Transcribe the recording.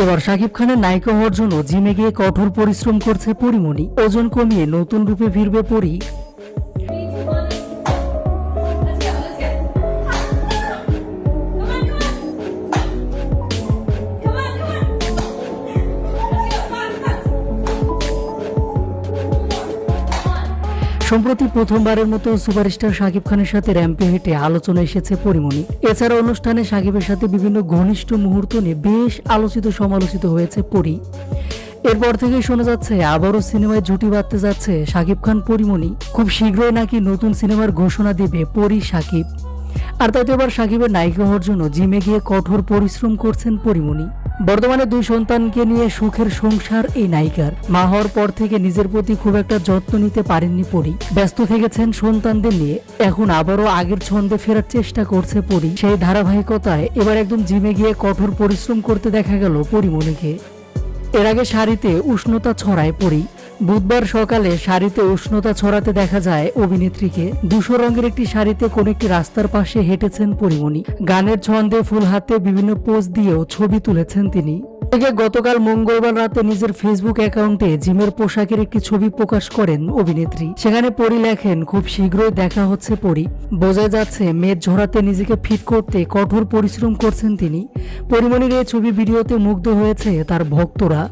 এবার শাকিব খানের নায়িকা হওয়ার জন্য জিমে গিয়ে কঠোর পরিশ্রম করছে পরীমণি। ওজন কমিয়ে নতুন রূপে ফিরবে পরী। সম্প্রতি প্রথমবারের মতো সুপারস্টার শাকিব খানের সাথে র্যাম্পে হেঁটে আলোচনা এসেছে পরীমণি। এছাড়া অনুষ্ঠানে শাকিবের সাথে বিভিন্ন ঘনিষ্ঠ মুহূর্ত নিয়ে বেশ আলোচিত সমালোচিত হয়েছে পরী। এরপর থেকেই শোনা যাচ্ছে আবারও সিনেমায় জুটি বাঁধতে যাচ্ছে শাকিব খান পরীমণি। খুব শীঘ্রই নাকি নতুন সিনেমার ঘোষণা দিবে পরী শাকিব। আর তাই তো এবার শাকিবের নায়িকা হওয়ার জন্য জিমে গিয়ে কঠোর পরিশ্রম করছেন পরীমণি। বর্তমানে 2 সন্তানকে নিয়ে সুখের সংসার এই নায়িকার। মা হওয়ার পর থেকে নিজের প্রতি খুব একটা যত্ন নিতে পারেননি পরী। ব্যস্ত থেকেছেন সন্তানদের নিয়ে। এখন আবারও আগের ছন্দে ফেরার চেষ্টা করছে পরী। সেই ধারাবাহিকতায় এবার একদম জিমে গিয়ে কঠোর পরিশ্রম করতে দেখা গেল পরীমণিকে। এর আগে শাড়িতে উষ্ণতা ছড়ায় পরী। বুধবার সকালে শাড়িতে উষ্ণতা ছড়াতে দেখা যায় অভিনেত্রীকে। ধূসর রঙের একটি শাড়িতে কোন একটি রাস্তার পাশে হেঁটেছেন পরীমণি। গানের ছন্দে ফুল হাতে বিভিন্ন পোজ দিয়েও ছবি তুলেছেন তিনি। গতকাল মঙ্গলবার রাতে নিজের ফেসবুক অ্যাকাউন্টে জিমের পোশাকের একটি ছবি প্রকাশ করেন অভিনেত্রী। সেখানে পরী লেখেন, খুব শীঘ্রই দেখা হচ্ছে পরী। বোঝা যাচ্ছে মেদ ঝরাতে নিজেকে ফিট করতে কঠোর পরিশ্রম করছেন তিনি। পরীমণির এই ছবি ভিডিওতে মুগ্ধ হয়েছে তার ভক্তরা।